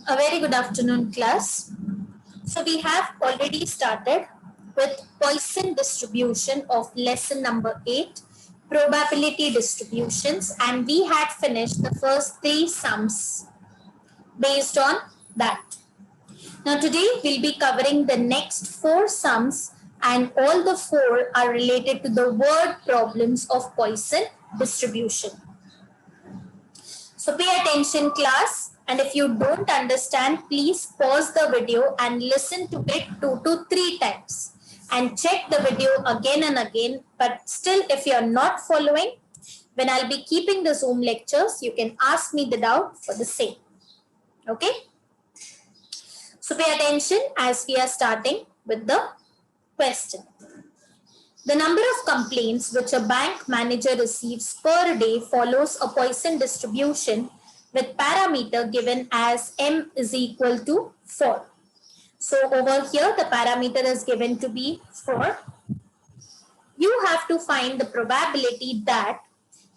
A very good afternoon, class. So we have already started with Poisson distribution of lesson number 8, probability distributions, and we had finished the first 3 sums based on that. Now today we'll be covering the next 4 sums, and all the 4 are related to the word problems of Poisson distribution. So pay attention, class, and if you don't understand, please pause the video and listen to it 2 to 3 times and check the video again and again. But still, if you are not following, when I'll be keeping the Zoom lectures, you can ask me the doubt for the same. Okay? So pay attention as we are starting with the question. The number of complaints which a bank manager receives per day follows a Poisson distribution with parameter given as m is equal to 4. So over here the parameter is given to be 4. You have to find the probability that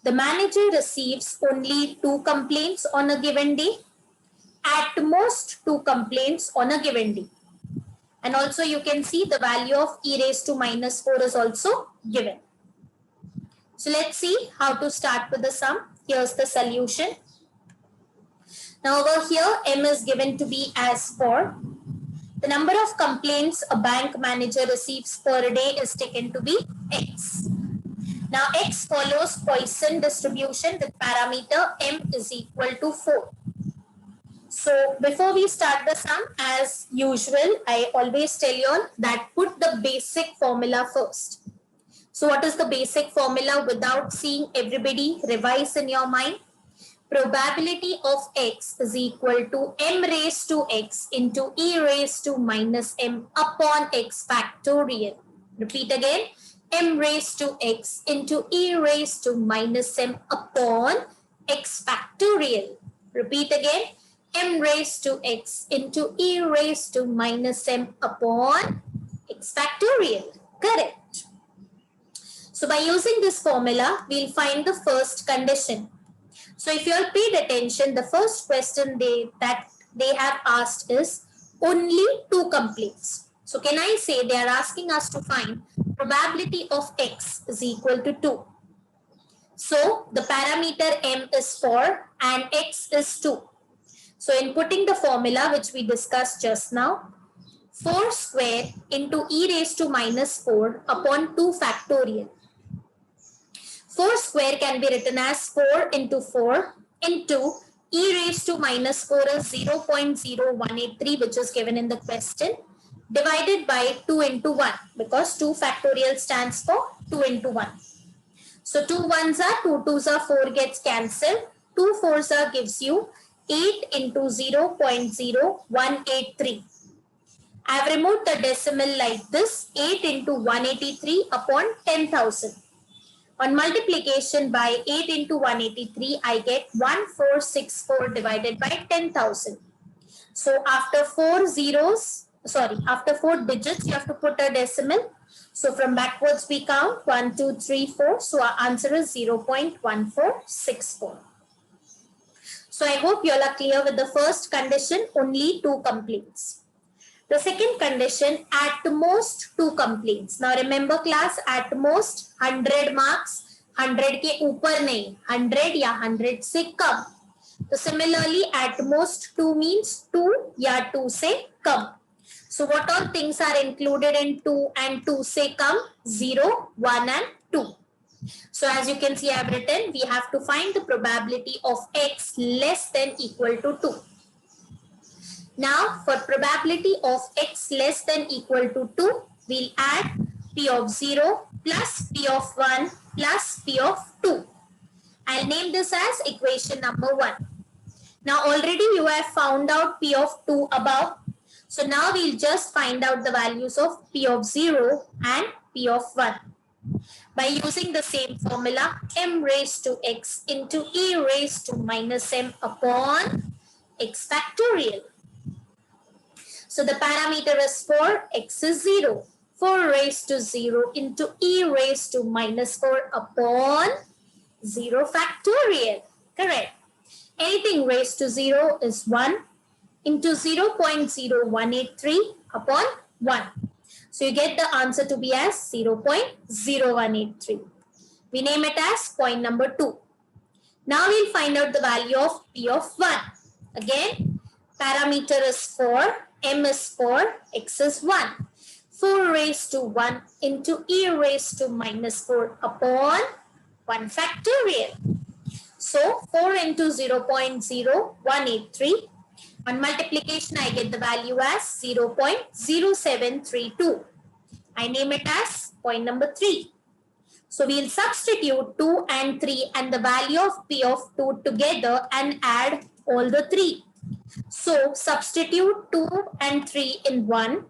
the manager receives only 2 complaints on a given day, at most 2 complaints on a given day. And also you can see the value of e raised to minus 4 is also given. So let's see how to start with the sum. Here's the solution. Now over here m is given to be as 4. The number of complaints a bank manager receives per day is taken to be x. Now x follows Poisson distribution with parameter m is equal to 4. So before we start the sum, as usual, I always tell you all that put the basic formula first. So what is the basic formula without seeing everybody revise in your mind? Probability of x is equal to m raised to x into e raised to minus m upon x factorial. Repeat again, m raised to x into e raised to minus m upon x factorial. Repeat again, m raised to x into e raised to minus m upon x factorial. Correct. So by using this formula, we'll find the first condition. So if you all paid attention, the first question that they have asked is only 2 complaints. So can I say they are asking us to find probability of x is equal to 2. So the parameter m is 4 and x is 2. So in putting the formula which we discussed just now, 4 square into e raised to minus 4 upon 2 factorial. 4 square can be written as 4 into 4 into e raised to minus 4 is 0.0183, which is given in the question, divided by 2 into 1, because 2 factorial stands for 2 into 1. So 2 1s are 2 2s are 4 gets cancelled. 2 4s are gives you 8 into 0.0183. I have removed the decimal like this, 8 into 183 upon 10,000. On multiplication by 8 into 183, I get 1464 divided by 10,000. So after 4 digits, you have to put a decimal. So from backwards we count 1, 2, 3, 4. So our answer is 0.1464. So I hope you all are clear with the first condition, only 2 complaints. The second condition, at most 2 complaints. Now remember class, at most 100 marks, 100 के ऊपर नहीं, 100 या 100 से कम. So similarly, at most 2 means 2 या 2 से कम. So what all things are included in 2 and 2 से कम? 0, 1 and 2. So as you can see, I have written, we have to find the probability of x less than equal to 2. Now for probability of x less than equal to 2, we'll add p of 0 plus p of 1 plus p of 2. I'll name this as equation number 1. Now already you have found out p of 2 above. So now we'll just find out the values of p of 0 and p of 1. By using the same formula, m raised to x into e raised to minus m upon x factorial. So the parameter is 4, x is 0. 4 raised to 0 into e raised to minus 4 upon 0 factorial. Correct. Anything raised to 0 is 1. into 0.0183 upon 1. So you get the answer to be as 0.0183. We name it as point number 2. Now we'll find out the value of P of 1. Again, parameter is 4, M is 4, X is 1. 4 raised to 1 into e raised to minus 4 upon 1 factorial. So 4 into 0.0183. On multiplication, I get the value as 0.0732. I name it as point number 3. So we'll substitute 2 and 3 and the value of P of 2 together and add all the 3. So substitute 2 and 3 in 1.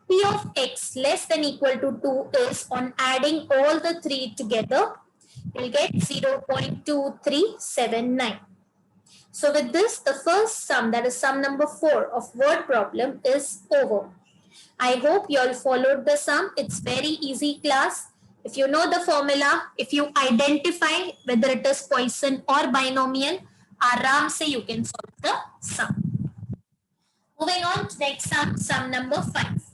P of x less than equal to 2 is, on adding all the 3 together, you'll get 0.2379. So with this, the first sum, that is sum number 4 of word problem, is over. I hope you all followed the sum. It's very easy class. If you know the formula, if you identify whether it is Poisson or binomial, aram se you can solve the sum. Moving on to next sum, sum number 5.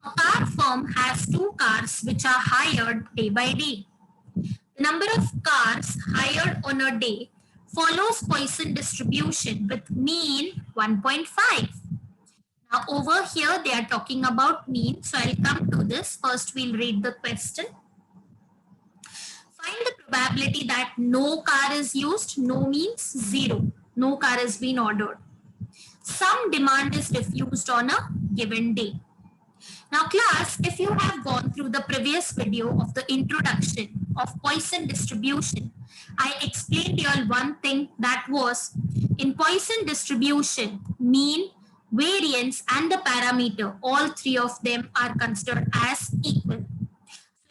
A car firm has 2 cars which are hired day by day. The number of cars hired on a day follows Poisson distribution with mean 1.5. Now over here they are talking about mean, so I'll come to this. First we'll read the question. Find the probability that no car is used. No means 0. No car has been ordered. Some demand is refused on a given day. Now class, if you have gone through the previous video of the introduction of Poisson distribution, I explained you all one thing, that was in Poisson distribution, mean, variance and the parameter, all 3 of them are considered as equal.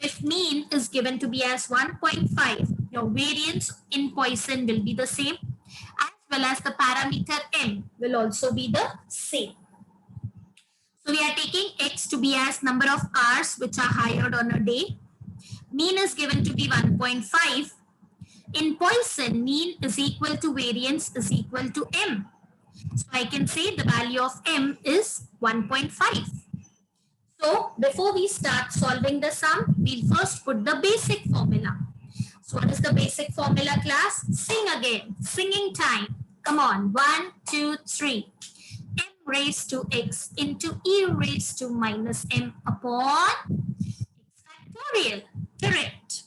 So if mean is given to be as 1.5, your variance in Poisson will be the same, as well as the parameter m will also be the same. So we are taking x to be as number of cars which are hired on a day. Mean is given to be 1.5. In Poisson, mean is equal to variance is equal to m. So I can say the value of m is 1.5. So before we start solving the sum, we'll first put the basic formula. So what is the basic formula, class? Sing again. Singing time. Come on. 1, 2, 3. M raised to x into e raised to minus m upon x factorial. Correct.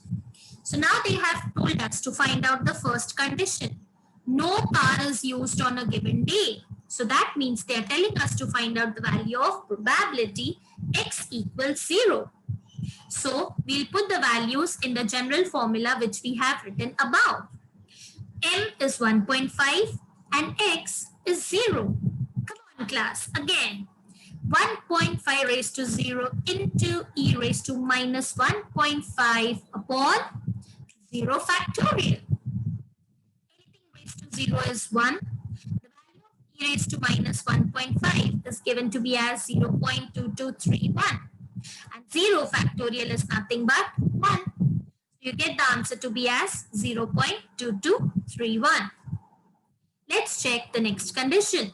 So now they have told us to find out the first condition. No car is used on a given day. So that means they are telling us to find out the value of probability x equals 0. So we'll put the values in the general formula which we have written above. M is 1.5 and x is 0. Come on class, again. 1.5 raised to 0 into e raised to minus 1.5 upon 0 factorial. Anything raised to 0 is 1. The value of e raised to minus 1.5 is given to be as 0.2231. And 0 factorial is nothing but 1. You get the answer to be as 0.2231. Let's check the next condition.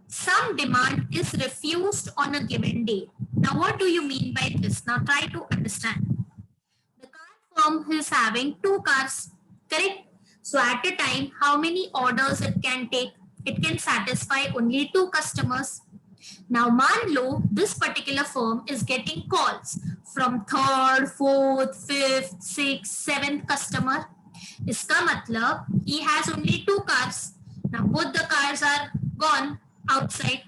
Some demand is refused on a given day. Now what do you mean by this? Now try to understand. The car firm is having 2 cars, correct? So at a time, how many orders it can take? It can satisfy only 2 customers. Now मान लो this particular firm is getting calls from 3rd, 4th, 5th, 6th, 7th customer. इसका मतलब he has only 2 cars. Now both the cars are gone outside.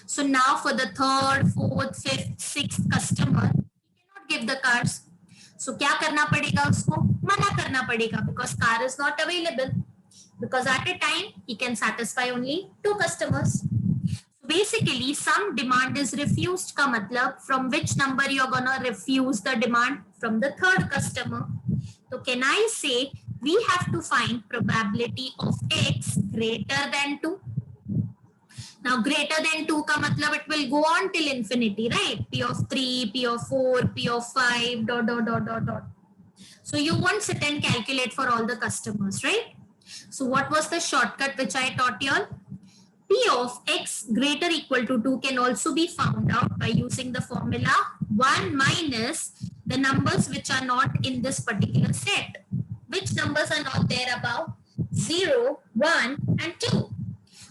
So now for the 3rd, 4th, 5th, 6th customer, he cannot give the cars. So क्या करना पड़ेगा उसको? मना करना पड़ेगा because car is not available. Because at a time he can satisfy only 2 customers. Basically, some demand is refused का मतलब from which number you're gonna refuse the demand? From the 3rd customer. So can I say we have to find probability of x greater than 2? Now greater than 2 का मतलब it will go on till infinity, right? P of 3, P of 4, P of 5, dot, dot, dot, dot, dot. So you won't sit and calculate for all the customers, right? So what was the shortcut which I taught you all? P P of x greater equal to 2 can also be found out by using the formula 1 minus the numbers which are not in this particular set. Which numbers are not there above? 0, 1 and 2.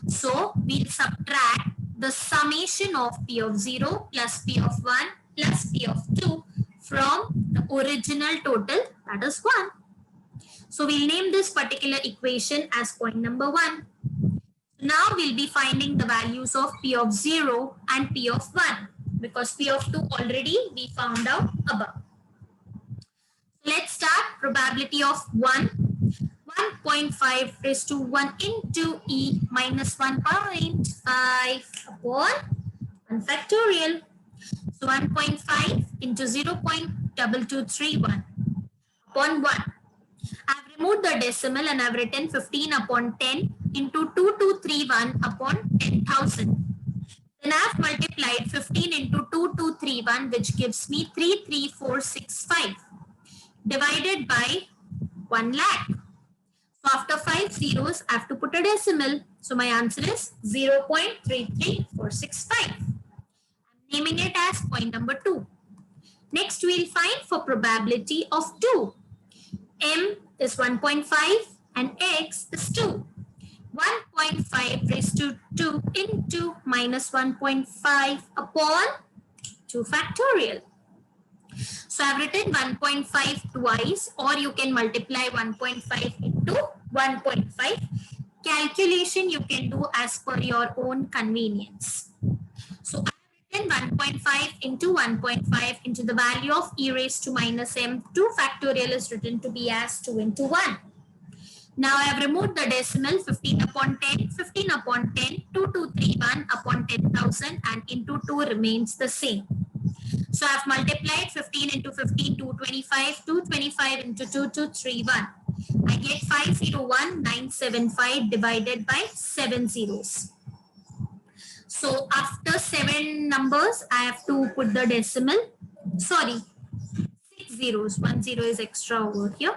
So we'll subtract the summation of P of 0 plus P of 1 plus P of 2 from the original total, that is 1. So we'll name this particular equation as point number 1. Now we'll be finding the values of P of 0 and P of 1 because P of 2 already we found out above. Let's start. Probability of 1. 1.5 raised to 1 into e minus 1.5 upon 1 factorial. So 1.5 into 0.2231 upon 1. I've removed the decimal and I've written 15 upon 10 into 2231 upon 10,000. Then I've multiplied 15 into 2231, which gives me 33465 divided by 1 lakh. So after 5 zeros, I have to put a decimal. So my answer is 0.33465. I'm naming it as point number 2. Next, we'll find for probability of 2. M is 1.5 and x is 2. 1.5 raised to 2 into minus 1.5 upon 2 factorial. So I've written 1.5 twice, or you can multiply 1.5 into 1.5. Calculation you can do as per your own convenience. So I've written 1.5 into 1.5 into the value of e raised to minus m. 2 factorial is written to be as 2 into 1. Now I have removed the decimal 15 upon 10, 15 upon 10, 2231 upon 10,000 and into 2 remains the same. So I have multiplied 15 into 15, 225, 225 into 2, 231. I get 501975 divided by 7 zeros. So after 7 numbers, I have to put the decimal. Sorry, 6 zeros. 1 zero is extra over here.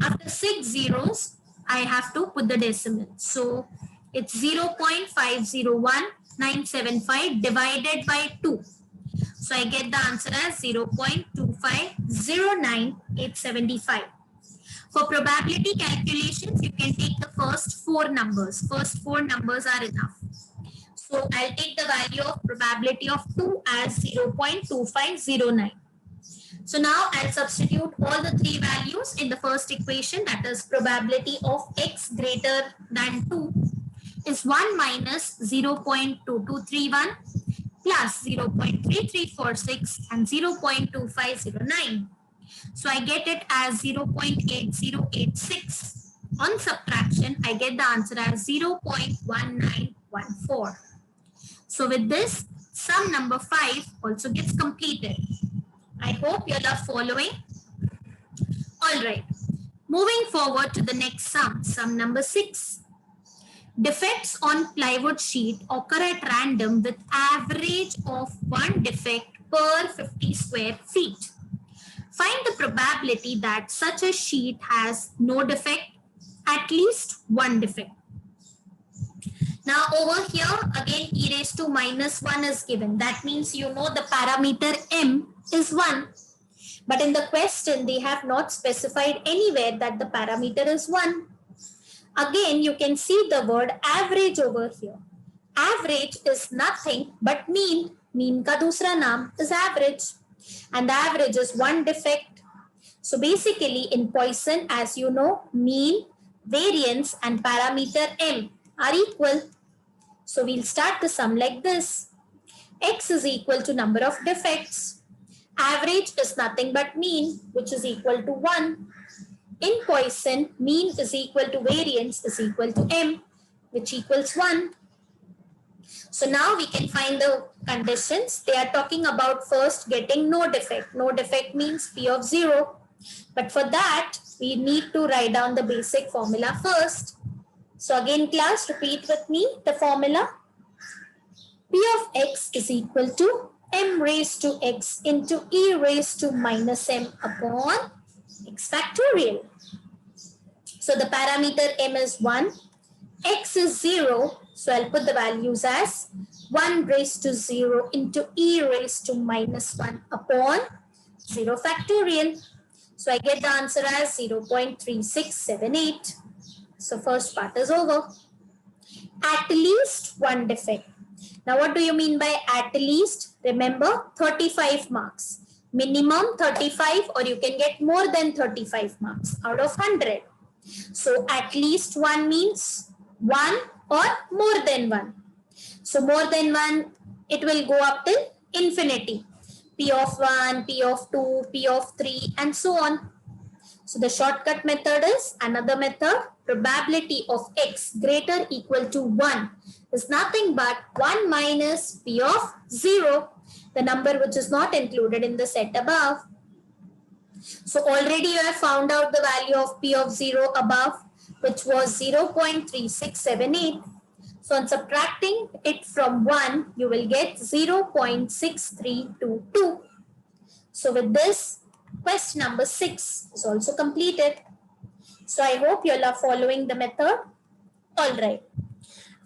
After 6 zeros, I have to put the decimal. So it's 0.501975 divided by 2. So I get the answer as 0.2509875. For probability calculations, you can take the first 4 numbers. First 4 numbers are enough. So I'll take the value of probability of 2 as 0.2509. So now I'll substitute all the 3 values in the first equation, that is probability of x greater than 2 is 1 minus 0.2231 plus 0.3346 and 0.2509. So I get it as 0.8086. On subtraction, I get the answer as 0.1914. So with this, sum number 5 also gets completed. I hope you all are following. All right. Moving forward to the next sum, sum number 6. Defects on plywood sheet occur at random with average of 1 defect per 50 square feet. Find the probability that such a sheet has no defect, at least 1 defect. Now over here again e raised to minus 1 is given. That means you know the parameter m is 1. But in the question they have not specified anywhere that the parameter is 1. Again you can see the word average over here. Average is nothing but mean. Mean ka dusra naam is average. And the average is 1 defect. So basically in Poisson, as you know, mean, variance and parameter m are equal. So we'll start the sum like this. X is equal to number of defects. Average is nothing but mean, which is equal to 1. In Poisson, mean is equal to variance is equal to m, which equals 1. So now we can find the conditions. They are talking about first getting no defect. No defect means P of 0. But for that, we need to write down the basic formula first. So again, class, repeat with me the formula. P of x is equal to m raised to x into e raised to minus m upon x factorial. So the parameter m is 1. x is 0, so I'll put the values as 1 raised to 0 into e raised to minus 1 upon 0 factorial. So I get the answer as 0.3678. So first part is over. At least one defect. Now what do you mean by at least? Remember, 35 marks. Minimum 35, or you can get more than 35 marks out of 100. So at least one means one or more than one. So more than one, it will go up till infinity. P of 1, P of 2, P of 3 and so on. So the shortcut method is another method. Probability of x greater equal to 1 is nothing but 1 minus P of 0, the number which is not included in the set above. So already you have found out the value of P of 0 above, which was 0.3678. So on subtracting it from 1, you will get 0.6322. So with this, question number 6 is also completed. So I hope you all are following the method. All right.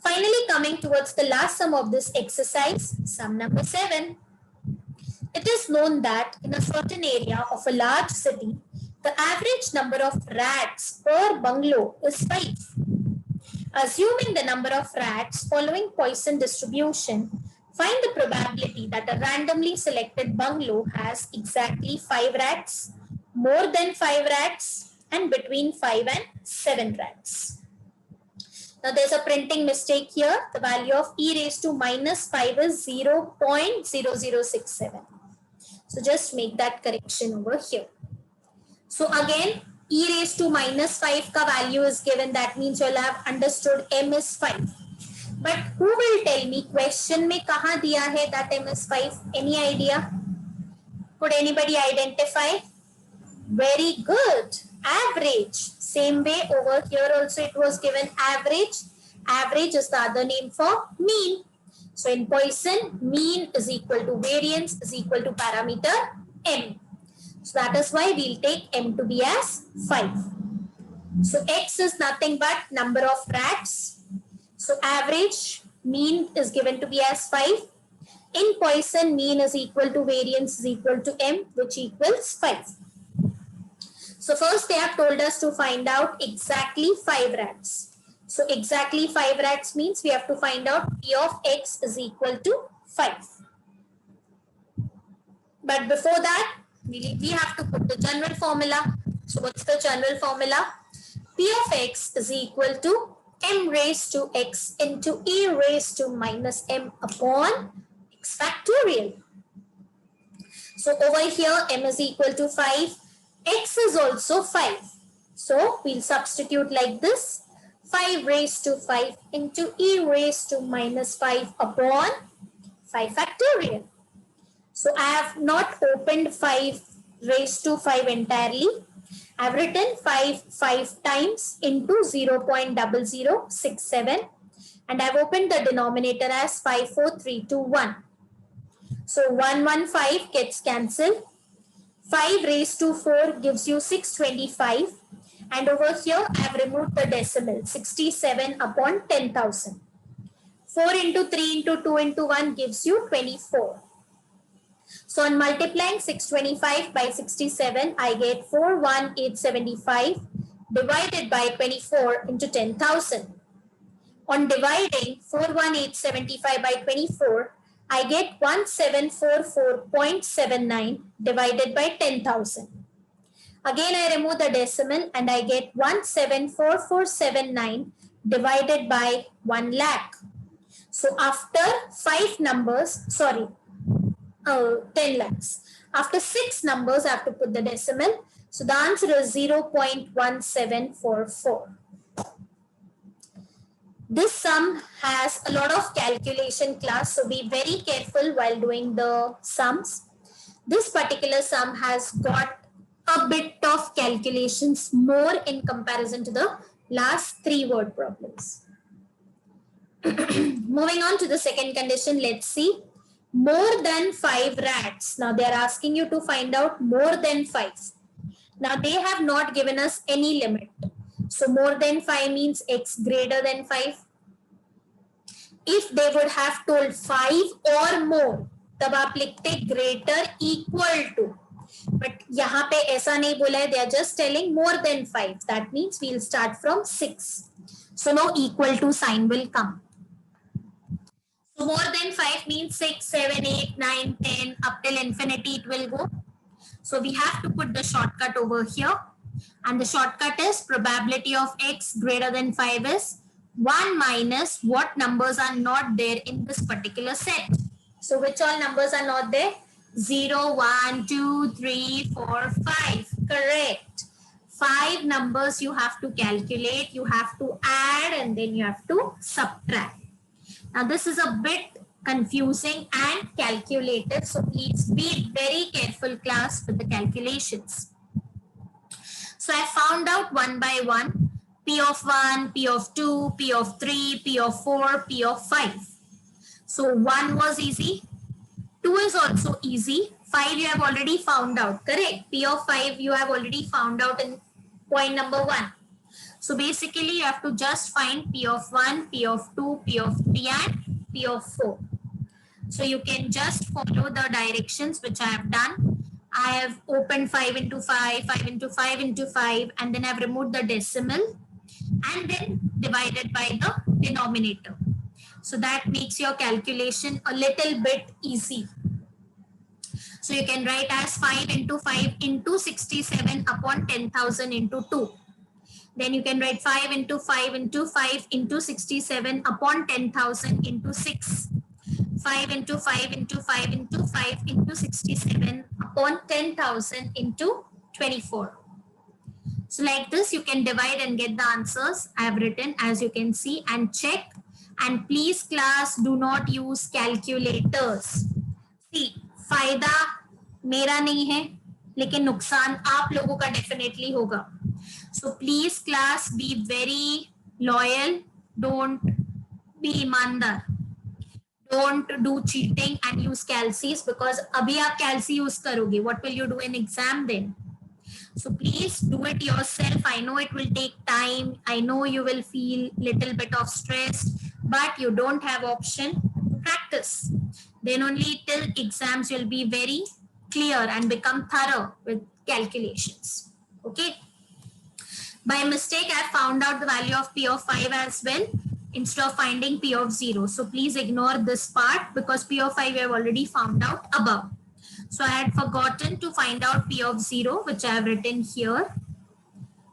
Finally, coming towards the last sum of this exercise, sum number 7. It is known that in a certain area of a large city, the average number of rats per bungalow is 5. Assuming the number of rats following Poisson distribution, find the probability that a randomly selected bungalow has exactly 5 rats, more than 5 rats, and between 5 and 7 rats. Now there's a printing mistake here. The value of e raised to minus 5 is 0.0067. So just make that correction over here. So again, e raised to minus 5 ka value is given. That means you'll have understood m is 5. But who will tell me question mein kahan diya hai that m is 5? Any idea? Could anybody identify? Very good. Average. Same way over here also it was given average. Average is the other name for mean. So in Poisson, mean is equal to variance is equal to parameter m. So that is why we'll take m to be as 5. So x is nothing but number of rats. So average mean is given to be as 5. In Poisson, mean is equal to variance is equal to m, which equals 5. So first they have told us to find out exactly 5 rats. So exactly 5 rats means we have to find out P of x is equal to 5. But before that, we have to put the general formula. So what's the general formula? P of x is equal to m raised to x into e raised to minus m upon x factorial. So over here, m is equal to 5. X is also 5. So we'll substitute like this. 5 raised to 5 into e raised to minus 5 upon 5 factorial. So I have not opened 5 raised to 5 entirely. I have written 5 times into 0.0067 and I have opened the denominator as 54321. So 115 gets cancelled. 5 raised to 4 gives you 625. And over here, I have removed the decimal, 67 upon 10,000. 4 into 3 into 2 into 1 gives you 24. So on multiplying 625 by 67, I get 41875 divided by 24 into 10,000. On dividing 41875 by 24, I get 1744.79 divided by 10,000. Again, I remove the decimal and I get 174479 divided by 1 lakh. So after 5 numbers, 10 lakhs. After 6 numbers, I have to put the decimal. So the answer is 0.1744. This sum has a lot of calculation class, so be very careful while doing the sums. This particular sum has got a bit of calculations more in comparison to the last 3 word problems. Moving on to the second condition, let's see. More than 5 rats. Now they are asking you to find out more than 5. Now they have not given us any limit. So more than 5 means x greater than 5. If they would have told 5 or more, तब आप लिखते greater equal to. But यहाँ पे ऐसा नहीं बोला है, they are just telling more than 5. That means we'll start from 6. So no equal to sign will come. So more than 5 means 6, 7, 8, 9, 10, up till infinity it will go. So we have to put the shortcut over here. And the shortcut is probability of x greater than 5 is 1 minus what numbers are not there in this particular set. So which all numbers are not there? 0, 1, 2, 3, 4, 5. Correct. 5 numbers you have to calculate, you have to add, and then you have to subtract. Now this is a bit confusing and calculative, so please be very careful, class, with the calculations. So I found out one by one, P of 1, P of 2, P of 3, P of 4, P of 5. So 1 was easy, 2 is also easy, 5 you have already found out, correct? P of 5 you have already found out in point number 1. So basically you have to just find P of 1, P of 2, P of 3 and P of 4. So you can just follow the directions which I have done. I have opened 5 into 5, 5 into 5 into 5, and then I've removed the decimal and then divided by the denominator. So that makes your calculation a little bit easy. So you can write as 5 into 5 into 67 upon 10,000 into 2. Then you can write 5 into 5 into 5 into 67 upon 10,000 into 6. 5 into 5 into 5 into 5 into 67 upon 10,000 into 24. So like this, you can divide and get the answers I have written, as you can see, and check. And please, class, do not use calculators. See, फायदा मेरा नहीं है, लेकिन नुकसान आप लोगों का definitely होगा. So please, class, be very loyal. Don't be ईमानदार. Don't do cheating and use calcies, because अभी आप calci use करोगे. What will you do in exam then? So please do it yourself. I know it will take time. I know you will feel little bit of stress, but you don't have option to practice. Then only till exams you'll be very clear and become thorough with calculations. Okay. By mistake, I found out the value of P of 5 as well, instead of finding P of 0. So please ignore this part, because P of 5 we have already found out above. So I had forgotten to find out P of 0, which I have written here.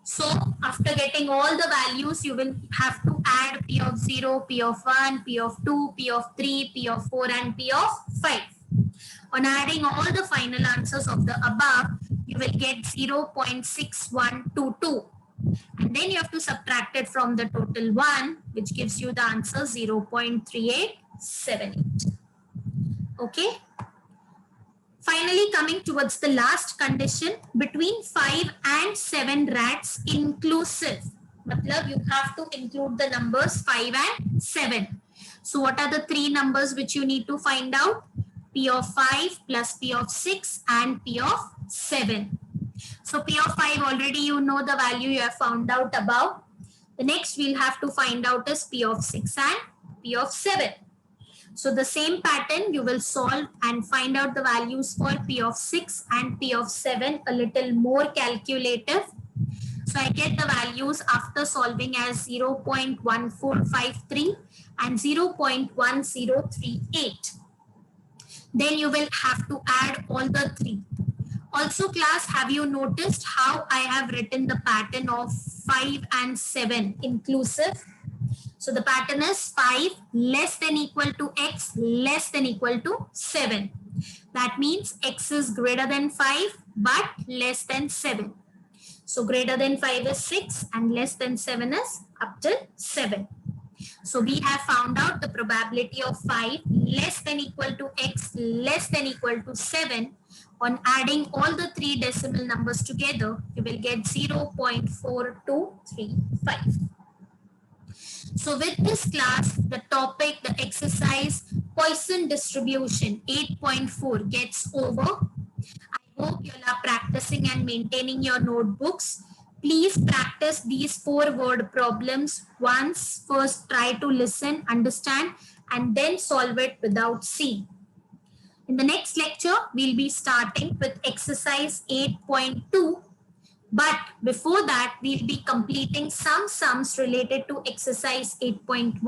So after getting all the values, you will have to add P of 0, P of 1, P of 2, P of 3, P of 4, and P of 5. On adding all the final answers of the above, you will get 0.6122. And then you have to subtract it from the total 1, which gives you the answer 0.3878. Okay. Finally, coming towards the last condition, between 5 and 7 rats inclusive. Matlab, you have to include the numbers 5 and 7. So what are the 3 numbers which you need to find out? P of 5 plus P of 6 and P of 7. So P of 5 already you know the value you have found out above. The next we'll have to find out is P of 6 and P of 7. So the same pattern you will solve and find out the values for P of 6 and P of 7 a little more calculative. So I get the values after solving as 0.1453 and 0.1038. Then you will have to add all the 3. Also, class, have you noticed how I have written the pattern of 5 and 7 inclusive? So the pattern is 5 less than equal to x less than equal to 7. That means x is greater than 5 but less than 7. So greater than 5 is 6 and less than 7 is up till 7. So we have found out the probability of 5 less than equal to x less than equal to 7. On adding all the 3 decimal numbers together, you will get 0.4235. So with this class, the topic, the exercise, Poisson distribution 8.4 gets over. I hope you are practicing and maintaining your notebooks. Please practice these 4-word problems once. First, try to listen, understand, and then solve it without seeing. In the next lecture, we'll be starting with exercise 8.2. But before that, we'll be completing some sums related to exercise 8.1,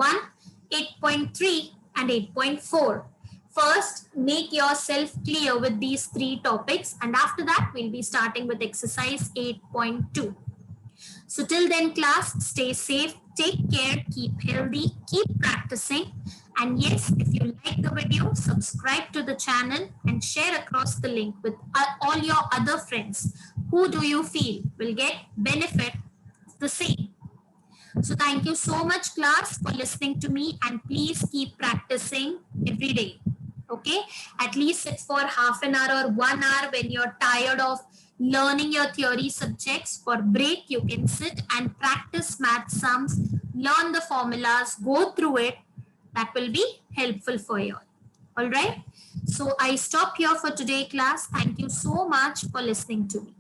8.3, and 8.4. First, make yourself clear with these 3 topics, and after that, we'll be starting with exercise 8.2. So till then, class, stay safe, take care, keep healthy, keep practicing. And yes, if you like the video, subscribe to the channel and share across the link with all your other friends. Who do you feel will get benefit of the same? So thank you so much, class, for listening to me, and please keep practicing every day. Okay, at least sit for half an hour or 1 hour when you're tired of learning your theory subjects. For break, you can sit and practice math sums, learn the formulas, go through it. That will be helpful for you. All right. So I stop here for today, class. Thank you so much for listening to me.